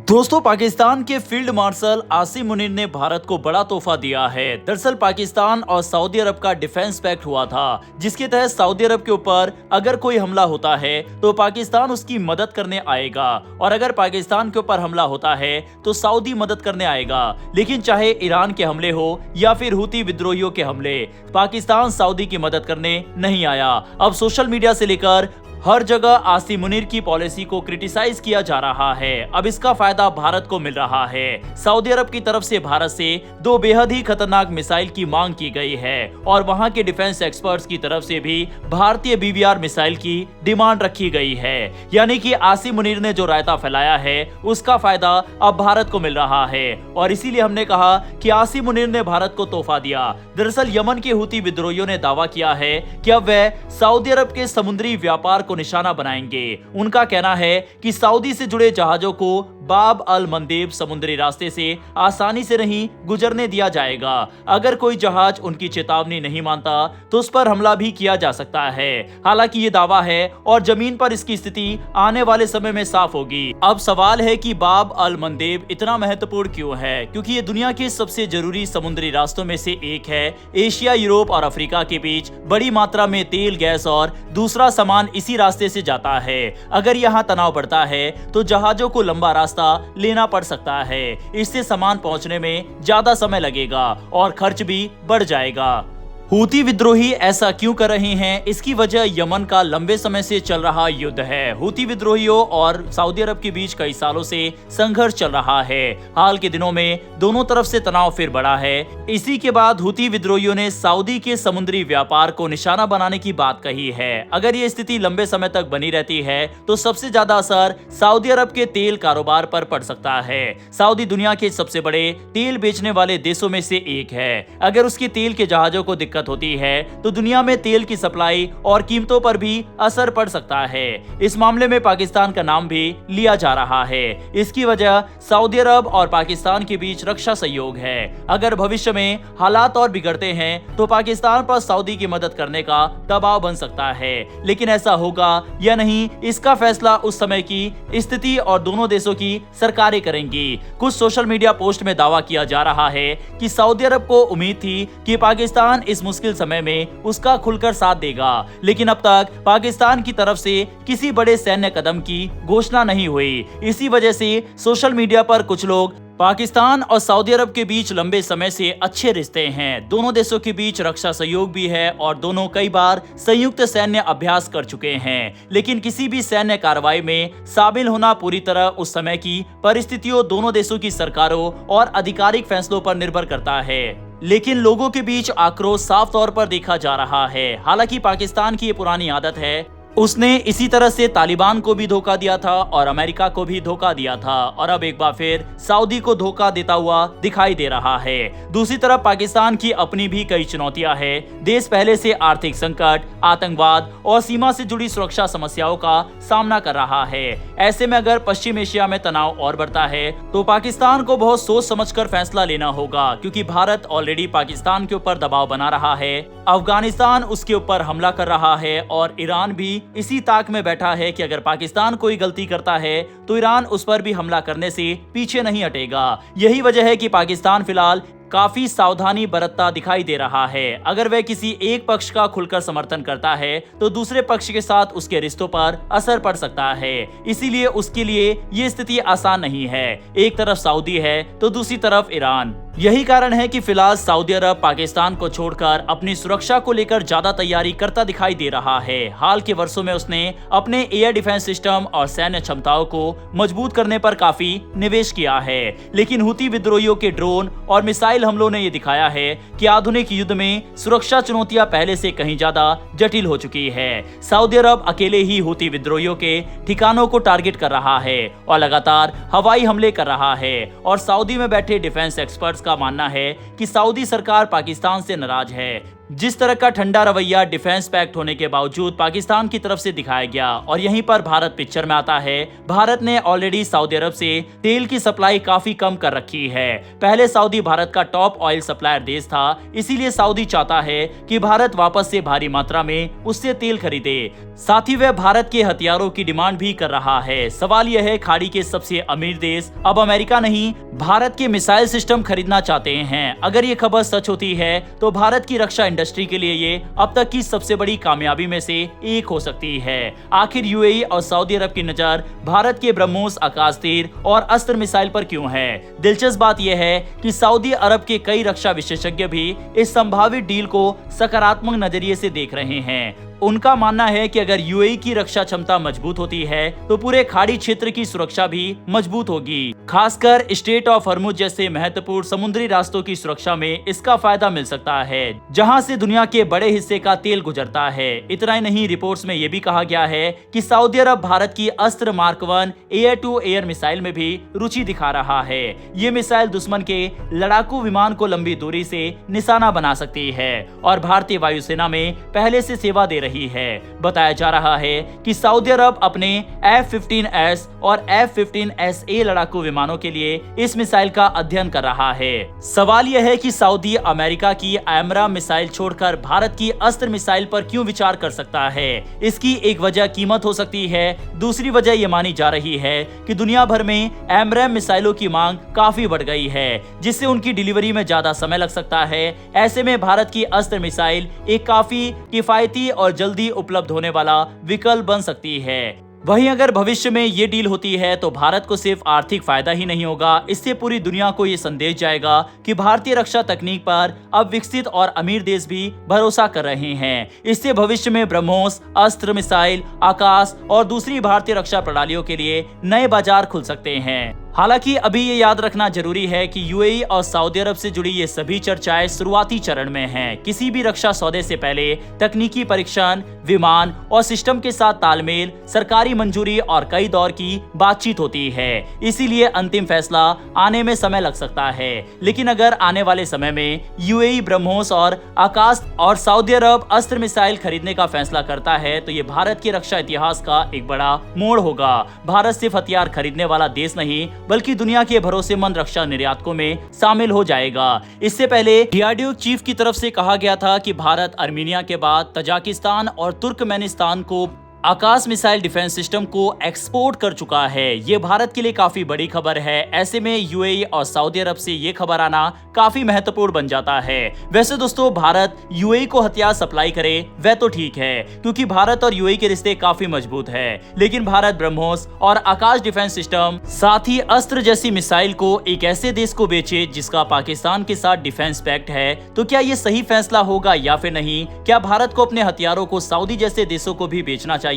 दोस्तों, पाकिस्तान के field marshal Asim Munir ने भारत को बड़ा तोहफा दिया है। दरअसल पाकिस्तान और सऊदी अरब का डिफेंस पैक्ट हुआ था, जिसके तहत सऊदी अरब के ऊपर अगर कोई हमला होता है तो पाकिस्तान उसकी मदद करने आएगा, और अगर पाकिस्तान के ऊपर हमला होता है तो सऊदी मदद करने आएगा। लेकिन चाहे ईरान के हमले हो या फिर हुती विद्रोहियों के हमले, पाकिस्तान सऊदी की मदद करने नहीं आया। अब सोशल मीडिया से लेकर हर जगह आसिम मुनीर की पॉलिसी को क्रिटिसाइज किया जा रहा है। अब इसका फायदा भारत को मिल रहा है। सऊदी अरब की तरफ से भारत से 2 बेहद ही खतरनाक मिसाइल की मांग की गई है, और वहां के डिफेंस एक्सपर्ट्स की तरफ से भी भारतीय BBR मिसाइल की डिमांड रखी गई है। यानी कि आसिम मुनीर ने जो रायता फैलाया है उसका फायदा अब भारत को मिल रहा है, और इसीलिए हमने कहा कि आसिम मुनीर ने भारत को तोहफा दिया। दरअसल यमन के हुती विद्रोहियों ने दावा किया है कि अब वह सऊदी अरब के समुद्री व्यापार को निशाना बनाएंगे। उनका कहना है कि सऊदी से जुड़े जहाजों को बाब अल मंदेब समुद्री रास्ते से आसानी से नहीं गुजरने दिया जाएगा। अगर कोई जहाज उनकी चेतावनी नहीं मानता तो उस पर हमला भी किया जा सकता है। हालांकि ये दावा है और जमीन पर इसकी स्थिति आने वाले समय में साफ होगी। अब सवाल है कि बाब अल मंदेब इतना महत्वपूर्ण क्यों है, क्योंकि ये दुनिया के सबसे जरूरी समुद्री रास्तों में से एक है। एशिया, यूरोप और अफ्रीका के बीच बड़ी मात्रा में तेल, गैस और दूसरा सामान इसी रास्ते से जाता है। अगर यहाँ तनाव बढ़ता है तो जहाजों को लंबा रास्ता लेना पड़ सकता है। इससे सामान पहुंचने में ज्यादा समय लगेगा और खर्च भी बढ़ जाएगा। हुती विद्रोही ऐसा क्यों कर रहे हैं? इसकी वजह यमन का लंबे समय से चल रहा युद्ध है। हुती विद्रोहियों और सऊदी अरब के बीच कई सालों से संघर्ष चल रहा है। हाल के दिनों में दोनों तरफ से तनाव फिर बढ़ा है। इसी के बाद हुती विद्रोहियों ने सऊदी के समुद्री व्यापार को निशाना बनाने की बात कही है। अगर ये स्थिति लंबे समय तक बनी रहती है तो सबसे ज्यादा असर सऊदी अरब के तेल कारोबार पर पड़ सकता है। सऊदी दुनिया के सबसे बड़े तेल बेचने वाले देशों में से एक है। अगर उसके तेल के जहाजों को दिक्कत होती है तो दुनिया में तेल की सप्लाई और कीमतों पर भी असर पड़ सकता है। इस मामले में पाकिस्तान का नाम भी लिया जा रहा है। इसकी वजह सऊदी अरब और पाकिस्तान के बीच रक्षा सहयोग है। अगर भविष्य में हालात और बिगड़ते हैं तो पाकिस्तान पर सऊदी की मदद करने का दबाव बन सकता है। लेकिन ऐसा होगा या नहीं, इसका फैसला उस समय की स्थिति और दोनों देशों की सरकारें करेंगी। कुछ सोशल मीडिया पोस्ट में दावा किया जा रहा है कि सऊदी अरब को उम्मीद थी कि पाकिस्तान इस मुश्किल समय में उसका खुलकर साथ देगा, लेकिन अब तक पाकिस्तान की तरफ से किसी बड़े सैन्य कदम की घोषणा नहीं हुई। इसी वजह से सोशल मीडिया पर कुछ लोग पाकिस्तान और सऊदी अरब के बीच लंबे समय से अच्छे रिश्ते हैं। दोनों देशों के बीच रक्षा सहयोग भी है और दोनों कई बार संयुक्त सैन्य अभ्यास कर चुके हैं। लेकिन किसी भी सैन्य कार्रवाई में शामिल होना पूरी तरह उस समय की परिस्थितियों, दोनों देशों की सरकारों और आधिकारिक फैसलों पर निर्भर करता है। लेकिन लोगों के बीच आक्रोश साफ तौर पर देखा जा रहा है। हालांकि पाकिस्तान की ये पुरानी आदत है, उसने इसी तरह से तालिबान को भी धोखा दिया था और अमेरिका को भी धोखा दिया था, और अब एक बार फिर सऊदी को धोखा देता हुआ दिखाई दे रहा है। दूसरी तरफ पाकिस्तान की अपनी भी कई चुनौतियां हैं। देश पहले से आर्थिक संकट, आतंकवाद और सीमा से जुड़ी सुरक्षा समस्याओं का सामना कर रहा है। ऐसे में अगर पश्चिम एशिया में तनाव और बढ़ता है तो पाकिस्तान को बहुत सोच समझकर फैसला लेना होगा, क्योंकि भारत ऑलरेडी पाकिस्तान के ऊपर दबाव बना रहा है। अफगानिस्तान उसके ऊपर हमला कर रहा है और ईरान भी इसी ताक में बैठा है कि अगर पाकिस्तान कोई गलती करता है तो ईरान उस पर भी हमला करने से पीछे नहीं हटेगा। यही वजह है कि पाकिस्तान फिलहाल काफी सावधानी बरतता दिखाई दे रहा है। अगर वह किसी एक पक्ष का खुलकर समर्थन करता है तो दूसरे पक्ष के साथ उसके रिश्तों पर असर पड़ सकता है। इसीलिए उसके लिए ये स्थिति आसान नहीं है। एक तरफ सऊदी है तो दूसरी तरफ ईरान। यही कारण है कि फिलहाल सऊदी अरब पाकिस्तान को छोड़कर अपनी सुरक्षा को लेकर ज्यादा तैयारी करता दिखाई दे रहा है। हाल के वर्षों में उसने अपने एयर डिफेंस सिस्टम और सैन्य क्षमताओं को मजबूत करने पर काफी निवेश किया है। लेकिन हुती विद्रोहियों के ड्रोन और मिसाइल हमलों ने ये दिखाया है कि आधुनिक युद्ध में सुरक्षा चुनौतियां पहले से कहीं ज्यादा जटिल हो चुकी है। सऊदी अरब अकेले ही हुती विद्रोहियों के ठिकानों को टारगेट कर रहा है और लगातार हवाई हमले कर रहा है, और सऊदी में बैठे डिफेंस एक्सपर्ट्स का मानना है कि सऊदी सरकार पाकिस्तान से नाराज है। जिस तरह का ठंडा रवैया डिफेंस पैक्ट होने के बावजूद पाकिस्तान की तरफ से दिखाया गया और यहीं पर भारत पिक्चर में आता है। भारत ने ऑलरेडी सऊदी अरब से तेल की सप्लाई काफी कम कर रखी है। पहले सऊदी भारत का टॉप ऑयल सप्लायर देश था, इसीलिए सऊदी चाहता है कि भारत वापस से भारी मात्रा में उससे तेल खरीदे। साथ ही वह भारत के हथियारों की डिमांड भी कर रहा है। सवाल यह है, खाड़ी के सबसे अमीर देश अब अमेरिका नहीं, भारत के मिसाइल सिस्टम खरीदना चाहते हैं। अगर ये खबर सच होती है तो भारत की रक्षा इंडस्ट्री के लिए ये अब तक की सबसे बड़ी कामयाबी में से एक हो सकती है। आखिर यूएई और सऊदी अरब की नजर भारत के ब्रह्मोस आकाश तीर और अस्त्र मिसाइल पर क्यों है? दिलचस्प बात यह है कि सऊदी अरब के कई रक्षा विशेषज्ञ भी इस संभावित डील को सकारात्मक नजरिए से देख रहे हैं। उनका मानना है कि अगर यूएई की रक्षा क्षमता मजबूत होती है तो पूरे खाड़ी क्षेत्र की सुरक्षा भी मजबूत होगी। खासकर स्ट्रेट ऑफ हॉर्मुज जैसे महत्वपूर्ण समुद्री रास्तों की सुरक्षा में इसका फायदा मिल सकता है, जहां से दुनिया के बड़े हिस्से का तेल गुजरता है। इतना ही नहीं, रिपोर्ट्स में यह भी कहा गया है कि सऊदी अरब भारत की Astra mark 1 air to air missile में भी रुचि दिखा रहा है। ये मिसाइल दुश्मन के लड़ाकू विमान को लंबी दूरी से निशाना बना सकती है और भारतीय वायुसेना में पहले से सेवा दे रही है। बताया जा रहा है कि सऊदी अरब अपने F-15S और F-15SA लड़ाकू विमानों के लिए इस मिसाइल का अध्ययन कर रहा है। सवाल यह है कि सऊदी अमेरिका की एमरा मिसाइल छोड़कर भारत की अस्त्र मिसाइल पर क्यों विचार कर सकता है? इसकी एक वजह कीमत हो सकती है, दूसरी वजह यह मानी जा रही है कि दुनिया भर में एमराम मिसाइलों की मांग काफी बढ़ गई है, जिससे उनकी डिलीवरी में ज्यादा समय लग सकता है। ऐसे में भारत की अस्त्र मिसाइल एक काफी किफायती और जल्दी उपलब्ध होने वाला विकल्प बन सकती है। वहीं अगर भविष्य में ये डील होती है तो भारत को सिर्फ आर्थिक फायदा ही नहीं होगा, इससे पूरी दुनिया को ये संदेश जाएगा कि भारतीय रक्षा तकनीक पर अब विकसित और अमीर देश भी भरोसा कर रहे हैं। इससे भविष्य में ब्रह्मोस, अस्त्र, मिसाइल, आकाश और दूसरी भारतीय रक्षा प्रणालियों के लिए नए बाजार खुल सकते हैं। हालांकि अभी ये याद रखना जरूरी है कि यूएई और सऊदी अरब से जुड़ी ये सभी चर्चाएं शुरुआती चरण में हैं। किसी भी रक्षा सौदे से पहले तकनीकी परीक्षण, विमान और सिस्टम के साथ तालमेल, सरकारी मंजूरी और कई दौर की बातचीत होती है। इसीलिए अंतिम फैसला आने में समय लग सकता है। लेकिन अगर आने वाले समय में यूएई ब्रह्मोस और आकाश और सऊदी अरब अस्त्र मिसाइल खरीदने का फैसला करता है तो ये भारत के रक्षा इतिहास का एक बड़ा मोड़ होगा। भारत सिर्फ हथियार खरीदने वाला देश नहीं बल्कि दुनिया के भरोसेमंद रक्षा निर्यातकों में शामिल हो जाएगा। इससे पहले डीआरडीओ चीफ की तरफ से कहा गया था कि भारत आर्मीनिया के बाद तजाकिस्तान और तुर्कमेनिस्तान को आकाश मिसाइल डिफेंस सिस्टम को एक्सपोर्ट कर चुका है। ये भारत के लिए काफी बड़ी खबर है। ऐसे में यूएई और सऊदी अरब से ये खबर आना काफी महत्वपूर्ण बन जाता है। वैसे दोस्तों, भारत यूएई को हथियार सप्लाई करे वह तो ठीक है, क्योंकि भारत और यूएई के रिश्ते काफी मजबूत है। लेकिन भारत ब्रह्मोस और आकाश डिफेंस सिस्टम, साथ ही अस्त्र जैसी मिसाइल को एक ऐसे देश को बेचे जिसका पाकिस्तान के साथ डिफेंस पैक्ट है, तो क्या ये सही फैसला होगा या फिर नहीं? क्या भारत को अपने हथियारों को सऊदी जैसे देशों को भी बेचना चाहिए,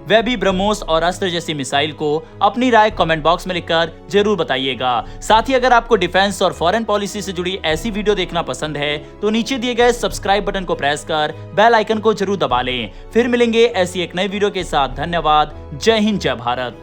वह भी ब्रह्मोस और अस्त्र जैसी मिसाइल को? अपनी राय कमेंट बॉक्स में लिखकर जरूर बताइएगा। साथ ही अगर आपको डिफेंस और फॉरेन पॉलिसी से जुड़ी ऐसी वीडियो देखना पसंद है तो नीचे दिए गए सब्सक्राइब बटन को प्रेस कर बेल आइकन को जरूर दबा लें। फिर मिलेंगे ऐसी एक नई वीडियो के साथ। धन्यवाद। जय हिंद, जय भारत।